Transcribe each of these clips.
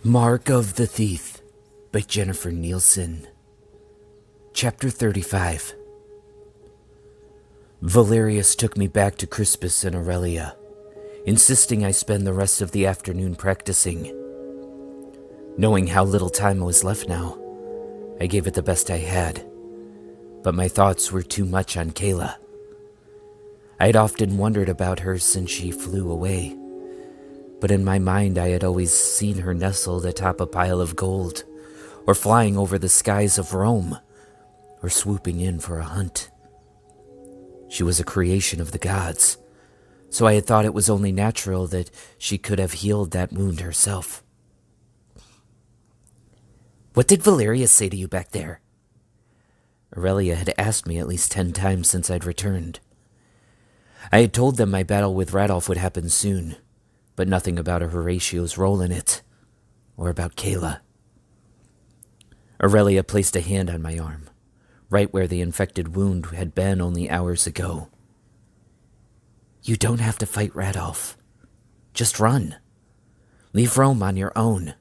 Mark of the Thief by Jennifer Nielsen. Chapter 35. Valerius took me back to Crispus and Aurelia, insisting I spend the rest of the afternoon practicing. Knowing how little time was left now, I gave it the best I had, but my thoughts were too much on Kayla. I'd often wondered about her since she flew away, but in my mind I had always seen her nestled atop a pile of gold, or flying over the skies of Rome, or swooping in for a hunt. She was a creation of the gods, so I had thought it was only natural that she could have healed that wound herself. "What did Valerius say to you back there?" Aurelia had asked me at least 10 times since I'd returned. I had told them my battle with Radolf would happen soon, but nothing about a Horatio's role in it, or about Kayla. Aurelia placed a hand on my arm, right where the infected wound had been only hours ago. "You don't have to fight Radolf. Just run. Leave Rome on your own."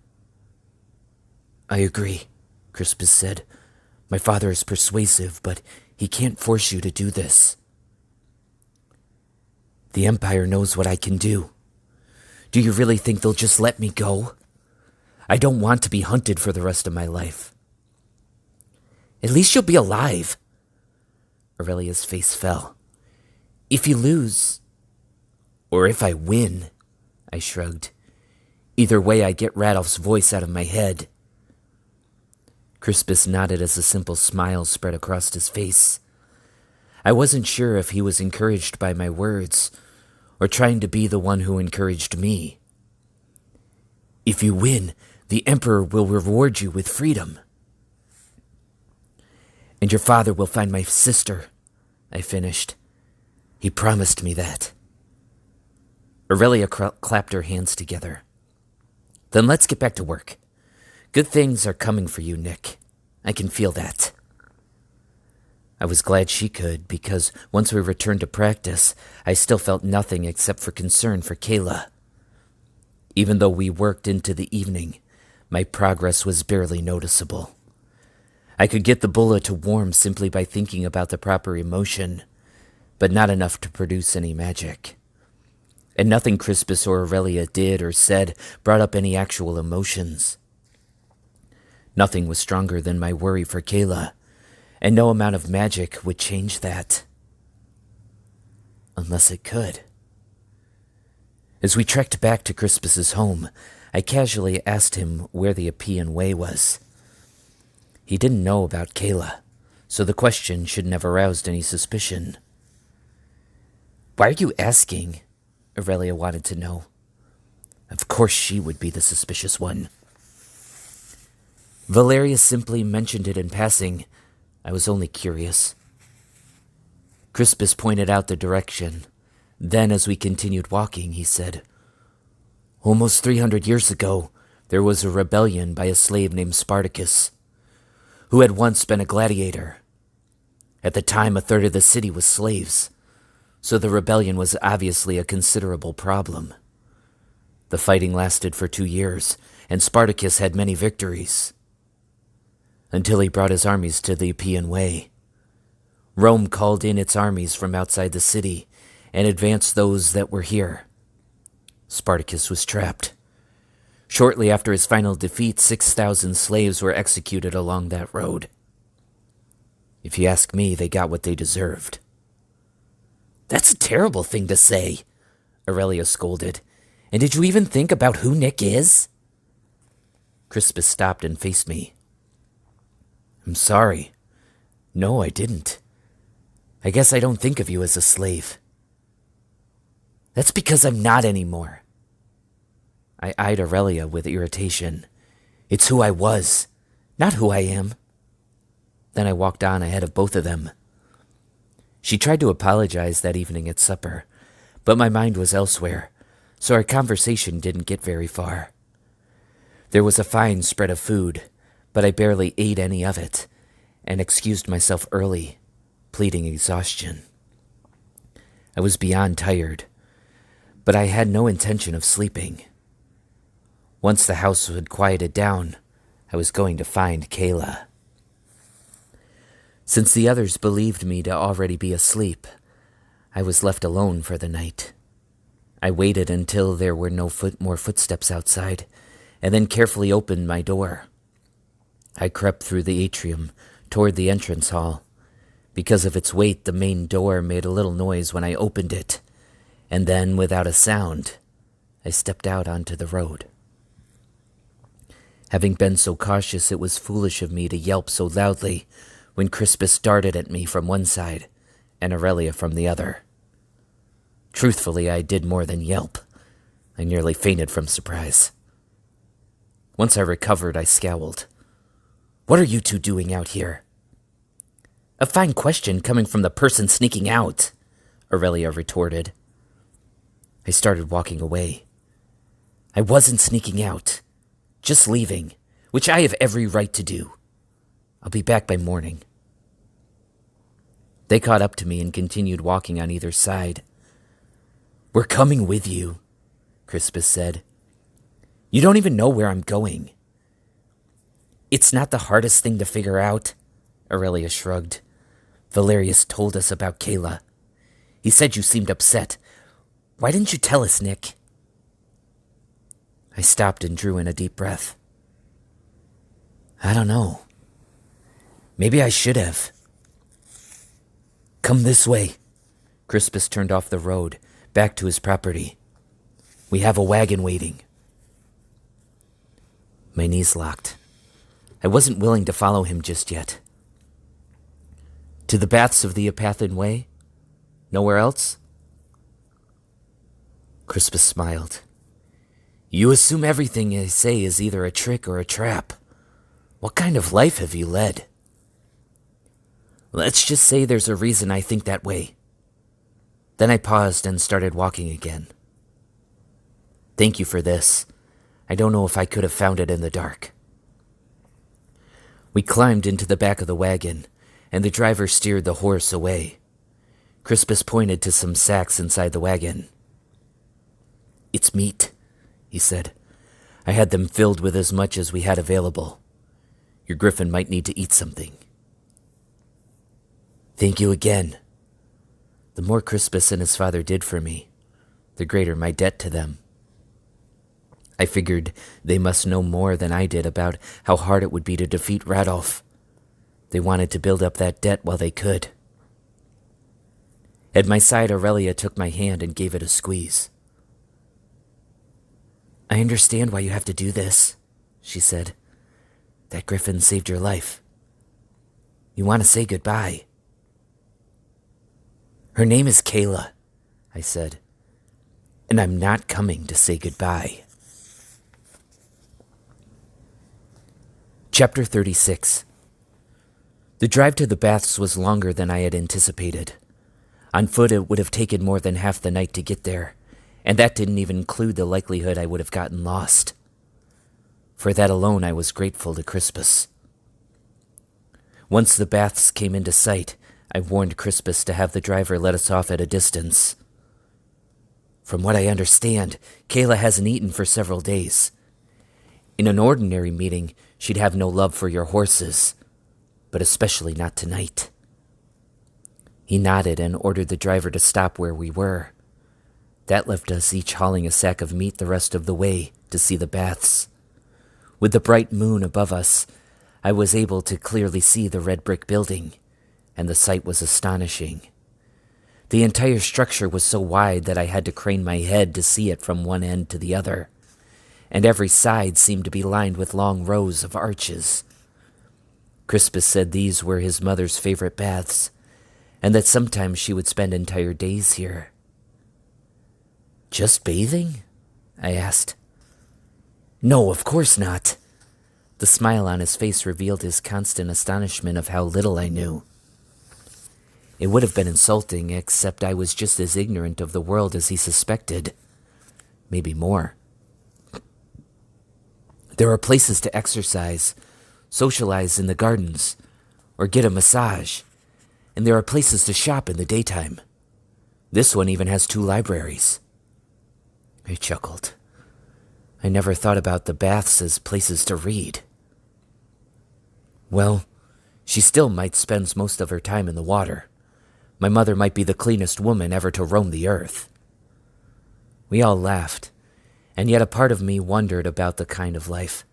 "I agree," Crispus said. "My father is persuasive, but he can't force you to do this." "The Empire knows what I can do. Do you really think they'll just let me go? I don't want to be hunted for the rest of my life." "At least you'll be alive." Aurelia's face fell. "If you lose, or if I win," I shrugged. "Either way, I get Radolf's voice out of my head." Crispus nodded as a simple smile spread across his face. I wasn't sure if he was encouraged by my words, or trying to be the one who encouraged me. "If you win, the Emperor will reward you with freedom." "And your father will find my sister," I finished. "He promised me that." Aurelia clapped her hands together. "Then let's get back to work. Good things are coming for you, Nick. I can feel that." I was glad she could, because once we returned to practice, I still felt nothing except for concern for Kayla. Even though we worked into the evening, my progress was barely noticeable. I could get the bullet to warm simply by thinking about the proper emotion, but not enough to produce any magic. And nothing Crispus or Aurelia did or said brought up any actual emotions. Nothing was stronger than my worry for Kayla, and no amount of magic would change that. Unless it could. As we trekked back to Crispus's home, I casually asked him where the Appian Way was. He didn't know about Kayla, so the question shouldn't have aroused any suspicion. "Why are you asking?" Aurelia wanted to know. Of course she would be the suspicious one. "Valerius simply mentioned it in passing. I was only curious." Crispus pointed out the direction. Then, as we continued walking, he said, "Almost 300 years ago, there was a rebellion by a slave named Spartacus, who had once been a gladiator. At the time, a third of the city was slaves, so the rebellion was obviously a considerable problem. The fighting lasted for 2 years, and Spartacus had many victories, until he brought his armies to the Appian Way. Rome called in its armies from outside the city and advanced those that were here. Spartacus was trapped. Shortly after his final defeat, 6,000 slaves were executed along that road. If you ask me, they got what they deserved." "That's a terrible thing to say," Aurelia scolded. "And did you even think about who Nick is?" Crispus stopped and faced me. "I'm sorry. No, I didn't. I guess I don't think of you as a slave." "That's because I'm not anymore." I eyed Aurelia with irritation. "It's who I was, not who I am." Then I walked on ahead of both of them. She tried to apologize that evening at supper, but my mind was elsewhere, so our conversation didn't get very far. There was a fine spread of food, but I barely ate any of it, and excused myself early, pleading exhaustion. I was beyond tired, but I had no intention of sleeping. Once the house had quieted down, I was going to find Kayla. Since the others believed me to already be asleep, I was left alone for the night. I waited until there were no more footsteps outside, and then carefully opened my door. I crept through the atrium toward the entrance hall. Because of its weight, the main door made a little noise when I opened it, and then, without a sound, I stepped out onto the road. Having been so cautious, it was foolish of me to yelp so loudly when Crispus darted at me from one side and Aurelia from the other. Truthfully, I did more than yelp. I nearly fainted from surprise. Once I recovered, I scowled. "What are you two doing out here?" "A fine question coming from the person sneaking out," Aurelia retorted. I started walking away. I wasn't sneaking out, just leaving, which I have every right to do. I'll be back by morning. They caught up to me and continued walking on either side. "We're coming with you," Crispus said. "You don't even know where I'm going." "It's not the hardest thing to figure out," Aurelia shrugged. "Valerius told us about Kayla. He said you seemed upset. Why didn't you tell us, Nick?" I stopped and drew in a deep breath. "I don't know. Maybe I should have." "Come this way." Crispus turned off the road, back to his property. "We have a wagon waiting." My knees locked. I wasn't willing to follow him just yet. "To the baths of the Apathan Way? Nowhere else?" Crispus smiled. "You assume everything I say is either a trick or a trap. What kind of life have you led?" "Let's just say there's a reason I think that way." Then I paused and started walking again. "Thank you for this. I don't know if I could have found it in the dark." We climbed into the back of the wagon, and the driver steered the horse away. Crispus pointed to some sacks inside the wagon. "It's meat," he said. "I had them filled with as much as we had available. Your griffin might need to eat something." "Thank you again." The more Crispus and his father did for me, the greater my debt to them. I figured they must know more than I did about how hard it would be to defeat Radolf. They wanted to build up that debt while they could. At my side, Aurelia took my hand and gave it a squeeze. "I understand why you have to do this," she said. "That griffin saved your life. You want to say goodbye." "Her name is Kayla," I said, "and I'm not coming to say goodbye." Chapter 36. The drive to the baths was longer than I had anticipated. On foot, it would have taken more than half the night to get there, and that didn't even include the likelihood I would have gotten lost. For that alone, I was grateful to Crispus. Once the baths came into sight, I warned Crispus to have the driver let us off at a distance. "From what I understand, Kayla hasn't eaten for several days. In an ordinary meeting, she'd have no love for your horses, but especially not tonight." He nodded and ordered the driver to stop where we were. That left us each hauling a sack of meat the rest of the way to see the baths. With the bright moon above us, I was able to clearly see the red brick building, and the sight was astonishing. The entire structure was so wide that I had to crane my head to see it from one end to the other, and every side seemed to be lined with long rows of arches. Crispus said these were his mother's favorite baths, and that sometimes she would spend entire days here. "Just bathing?" I asked. "No, of course not." The smile on his face revealed his constant astonishment of how little I knew. It would have been insulting, except I was just as ignorant of the world as he suspected. Maybe more. "There are places to exercise, socialize in the gardens, or get a massage, and there are places to shop in the daytime. This one even has 2 libraries." I chuckled. I never thought about the baths as places to read. Well, she still might spend most of her time in the water. My mother might be the cleanest woman ever to roam the earth. We all laughed, and yet a part of me wondered about the kind of life.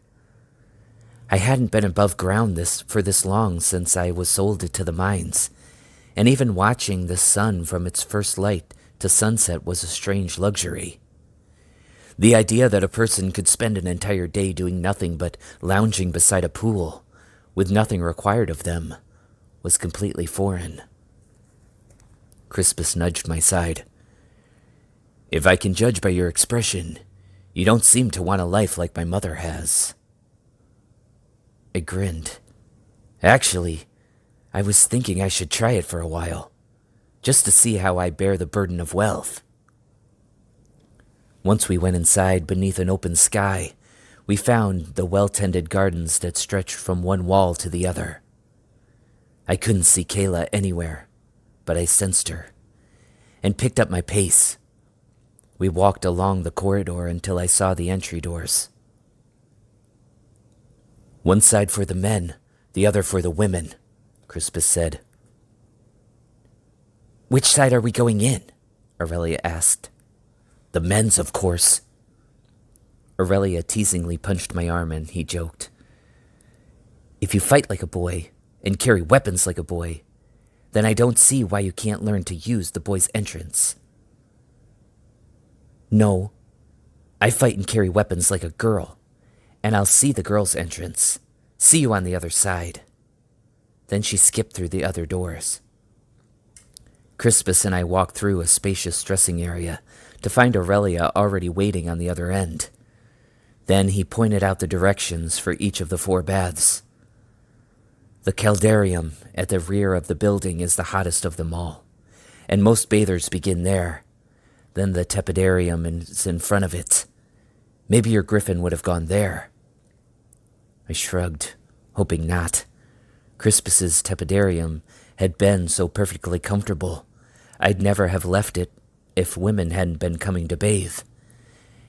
I hadn't been above ground for this long since I was sold to the mines, and even watching the sun from its first light to sunset was a strange luxury. The idea that a person could spend an entire day doing nothing but lounging beside a pool, with nothing required of them, was completely foreign. Crispus nudged my side. If I can judge by your expression, you don't seem to want a life like my mother has. I grinned. Actually, I was thinking I should try it for a while, just to see how I bear the burden of wealth. Once we went inside beneath an open sky, we found the well-tended gardens that stretched from one wall to the other. I couldn't see Kayla anywhere, but I sensed her, and picked up my pace. We walked along the corridor until I saw the entry doors. One side for the men, the other for the women, Crispus said. Which side are we going in? Aurelia asked. The men's, of course. Aurelia teasingly punched my arm and he joked. If you fight like a boy and carry weapons like a boy, then I don't see why you can't learn to use the boys' entrance. No, I fight and carry weapons like a girl, and I'll see the girls' entrance. See you on the other side. Then she skipped through the other doors. Crispus and I walked through a spacious dressing area to find Aurelia already waiting on the other end. Then he pointed out the directions for each of the 4 baths. The caldarium at the rear of the building is the hottest of them all, and most bathers begin there. Then the tepidarium is in front of it. Maybe your griffin would have gone there. I shrugged, hoping not. Crispus's tepidarium had been so perfectly comfortable, I'd never have left it if women hadn't been coming to bathe.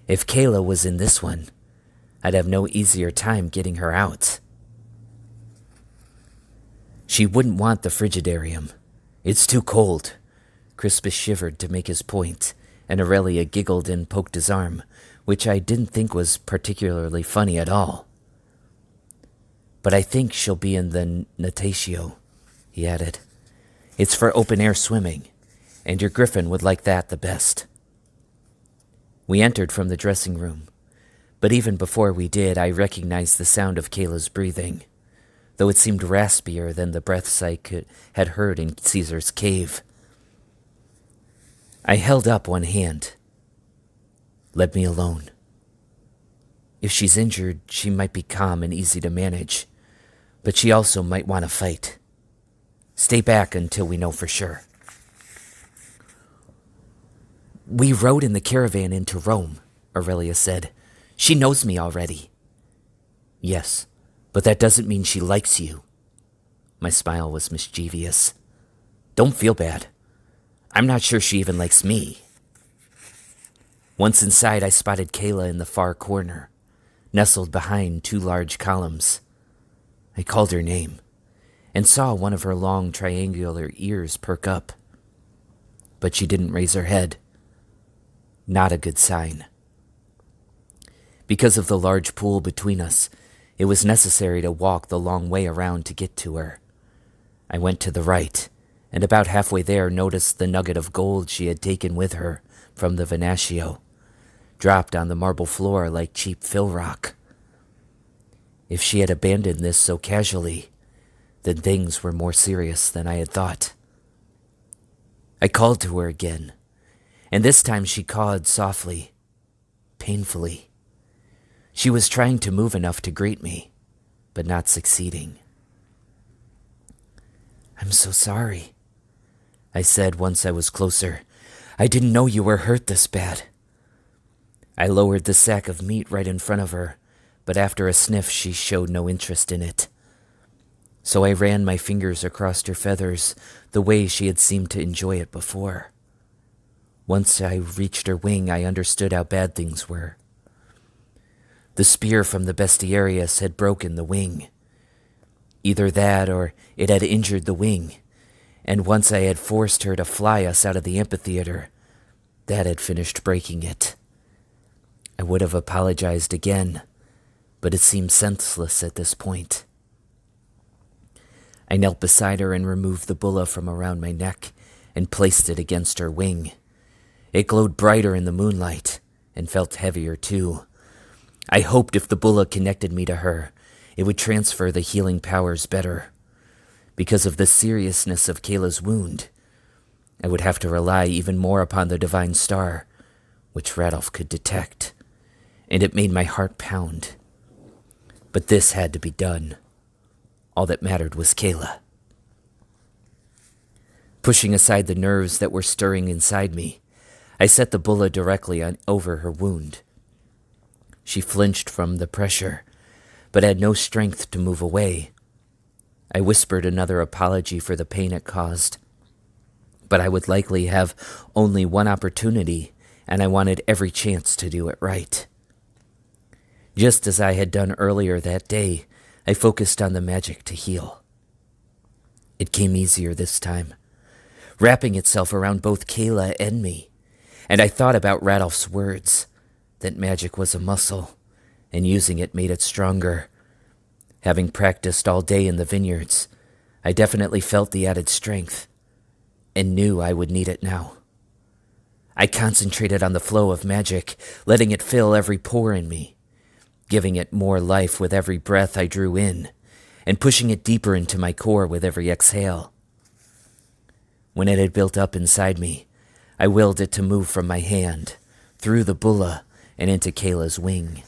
If Kayla was in this one, I'd have no easier time getting her out. She wouldn't want the frigidarium. It's too cold. Crispus shivered to make his point, and Aurelia giggled and poked his arm, which I didn't think was particularly funny at all. But I think she'll be in the natatio, he added. It's for open-air swimming, and your griffin would like that the best. We entered from the dressing room, but even before we did, I recognized the sound of Kayla's breathing, though it seemed raspier than the breaths I had heard in Caesar's cave. I held up one hand. Let me alone. If she's injured, she might be calm and easy to manage, but she also might want to fight. Stay back until we know for sure. We rode in the caravan into Rome, Aurelia said. She knows me already. Yes, but that doesn't mean she likes you. My smile was mischievous. Don't feel bad. I'm not sure she even likes me. Once inside, I spotted Kayla in the far corner, nestled behind 2 large columns. I called her name, and saw one of her long triangular ears perk up. But she didn't raise her head. Not a good sign. Because of the large pool between us, it was necessary to walk the long way around to get to her. I went to the right, and about halfway there noticed the nugget of gold she had taken with her from the Venatio, dropped on the marble floor like cheap fill rock. If she had abandoned this so casually, then things were more serious than I had thought. I called to her again, and this time she cawed softly, painfully. She was trying to move enough to greet me, but not succeeding. I'm so sorry, I said once I was closer. I didn't know you were hurt this bad. I lowered the sack of meat right in front of her, but after a sniff she showed no interest in it. So I ran my fingers across her feathers the way she had seemed to enjoy it before. Once I reached her wing, I understood how bad things were. The spear from the bestiarius had broken the wing. Either that or it had injured the wing, and once I had forced her to fly us out of the amphitheater, that had finished breaking it. I would have apologized again, but it seemed senseless at this point. I knelt beside her and removed the bulla from around my neck and placed it against her wing. It glowed brighter in the moonlight and felt heavier too. I hoped if the bulla connected me to her, it would transfer the healing powers better. Because of the seriousness of Kayla's wound, I would have to rely even more upon the divine star, which Radolf could detect, and it made my heart pound. But this had to be done. All that mattered was Kayla. Pushing aside the nerves that were stirring inside me, I set the bulla directly over her wound. She flinched from the pressure, but had no strength to move away. I whispered another apology for the pain it caused, but I would likely have only one opportunity, and I wanted every chance to do it right. Just as I had done earlier that day, I focused on the magic to heal. It came easier this time, wrapping itself around both Kayla and me, and I thought about Radolf's words, that magic was a muscle, and using it made it stronger. Having practiced all day in the vineyards, I definitely felt the added strength, and knew I would need it now. I concentrated on the flow of magic, letting it fill every pore in me, giving it more life with every breath I drew in, and pushing it deeper into my core with every exhale. When it had built up inside me, I willed it to move from my hand, through the bulla, and into Kayla's wing.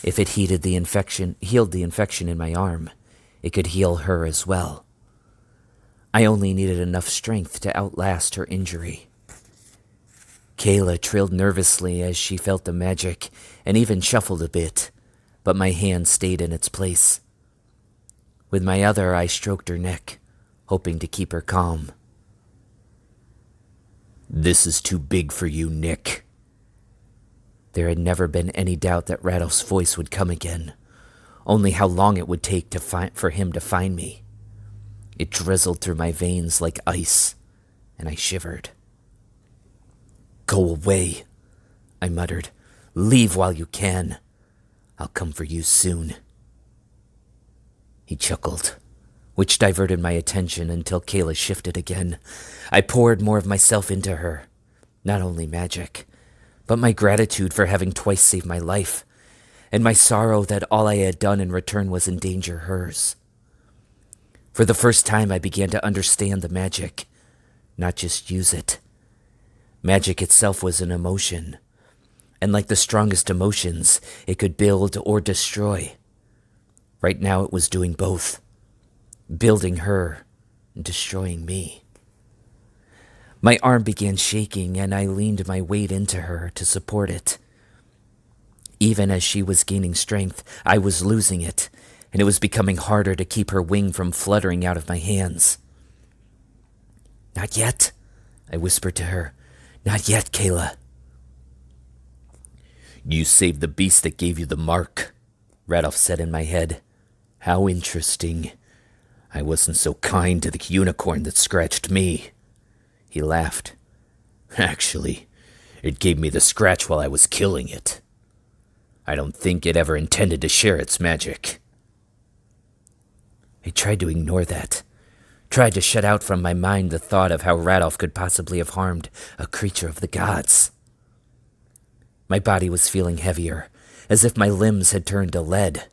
If it healed the infection in my arm, it could heal her as well. I only needed enough strength to outlast her injury. Kayla trilled nervously as she felt the magic and even shuffled a bit, but my hand stayed in its place. With my other, I stroked her neck, hoping to keep her calm. "This is too big for you, Nick." There had never been any doubt that Radolf's voice would come again, only how long it would take for him to find me. It drizzled through my veins like ice, and I shivered. "Go away," I muttered. "Leave while you can. I'll come for you soon." He chuckled, which diverted my attention until Kayla shifted again. I poured more of myself into her, not only magic, but my gratitude for having twice saved my life, and my sorrow that all I had done in return was endanger hers. For the first time, I began to understand the magic, not just use it. Magic itself was an emotion, and like the strongest emotions, it could build or destroy. Right now it was doing both, building her and destroying me. My arm began shaking, and I leaned my weight into her to support it. Even as she was gaining strength, I was losing it, and it was becoming harder to keep her wing from fluttering out of my hands. "Not yet," I whispered to her. "Not yet, Kayla." "You saved the beast that gave you the mark," Radolf said in my head. "How interesting. I wasn't so kind to the unicorn that scratched me." He laughed. "Actually, it gave me the scratch while I was killing it. I don't think it ever intended to share its magic." I tried to ignore that, tried to shut out from my mind the thought of how Radolf could possibly have harmed a creature of the gods. My body was feeling heavier, as if my limbs had turned to lead.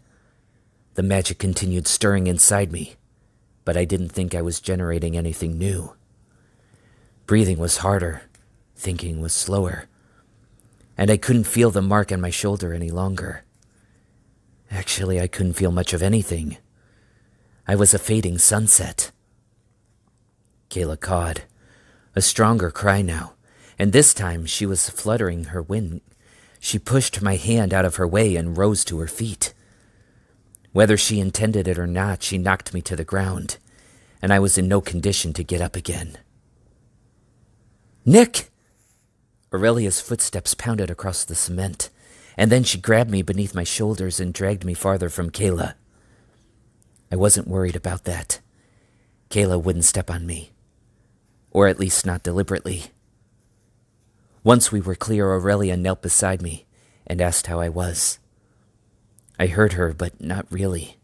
The magic continued stirring inside me, but I didn't think I was generating anything new. Breathing was harder, thinking was slower, and I couldn't feel the mark on my shoulder any longer. Actually, I couldn't feel much of anything. I was a fading sunset. Kayla cawed, a stronger cry now, and this time she was fluttering her wing. She pushed my hand out of her way and rose to her feet. Whether she intended it or not, she knocked me to the ground, and I was in no condition to get up again. "Nick!" Aurelia's footsteps pounded across the cement, and then she grabbed me beneath my shoulders and dragged me farther from Kayla. I wasn't worried about that. Kayla wouldn't step on me. Or at least not deliberately. Once we were clear, Aurelia knelt beside me and asked how I was. I heard her, but not really.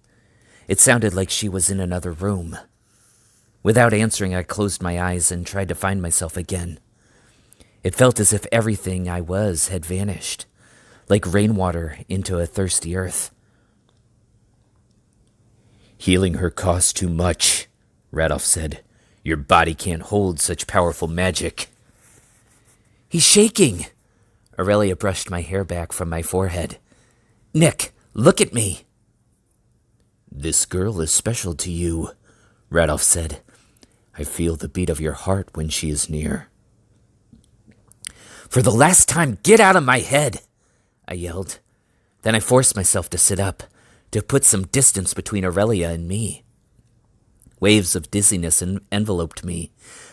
It sounded like she was in another room. Without answering, I closed my eyes and tried to find myself again. It felt as if everything I was had vanished, like rainwater into a thirsty earth. "Healing her costs too much," Radolf said. "Your body can't hold such powerful magic." "He's shaking!" Aurelia brushed my hair back from my forehead. "Nick, look at me!" "This girl is special to you," Radolf said. "I feel the beat of your heart when she is near." "For the last time, get out of my head!" I yelled. Then I forced myself to sit up, to put some distance between Aurelia and me. Waves of dizziness enveloped me,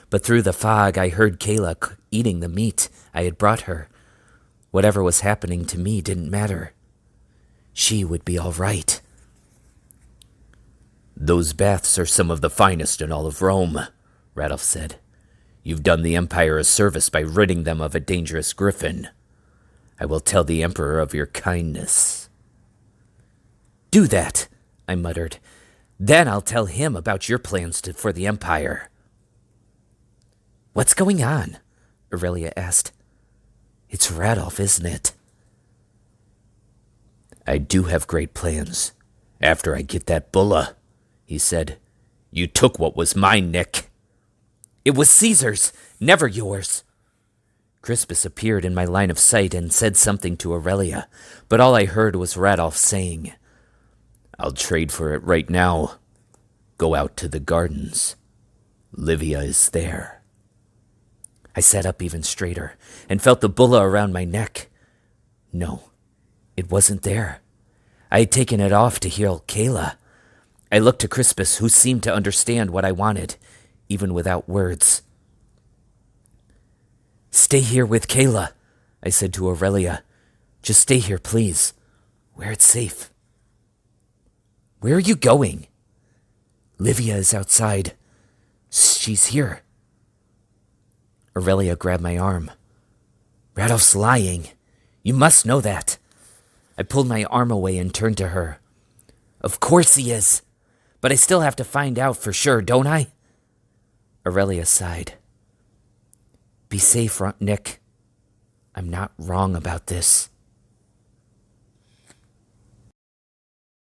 but through the fog I heard Kayla eating the meat I had brought her. Whatever was happening to me didn't matter. She would be all right. "Those baths are some of the finest in all of Rome," Radolf said. "You've done the Empire a service by ridding them of a dangerous griffin. I will tell the Emperor of your kindness." "Do that," I muttered. "Then I'll tell him about your plans for the Empire." "What's going on?" Aurelia asked. "It's Radolf, isn't it?" "I do have great plans. After I get that bulla," he said. "You took what was mine, Nick." "It was Caesar's, never yours." Crispus appeared in my line of sight and said something to Aurelia, but all I heard was Radolf saying, "I'll trade for it right now. Go out to the gardens. Livia is there." I sat up even straighter and felt the bulla around my neck. No, it wasn't there. I had taken it off to heal Kayla. I looked to Crispus, who seemed to understand what I wanted, even without words. "Stay here with Kayla," I said to Aurelia. "Just stay here, please, where it's safe." "Where are you going?" "Livia is outside. She's here." Aurelia grabbed my arm. "Radolf's lying. You must know that." I pulled my arm away and turned to her. "Of course he is. But I still have to find out for sure, don't I?" Aurelia sighed. "Be safe, Nick. I'm not wrong about this."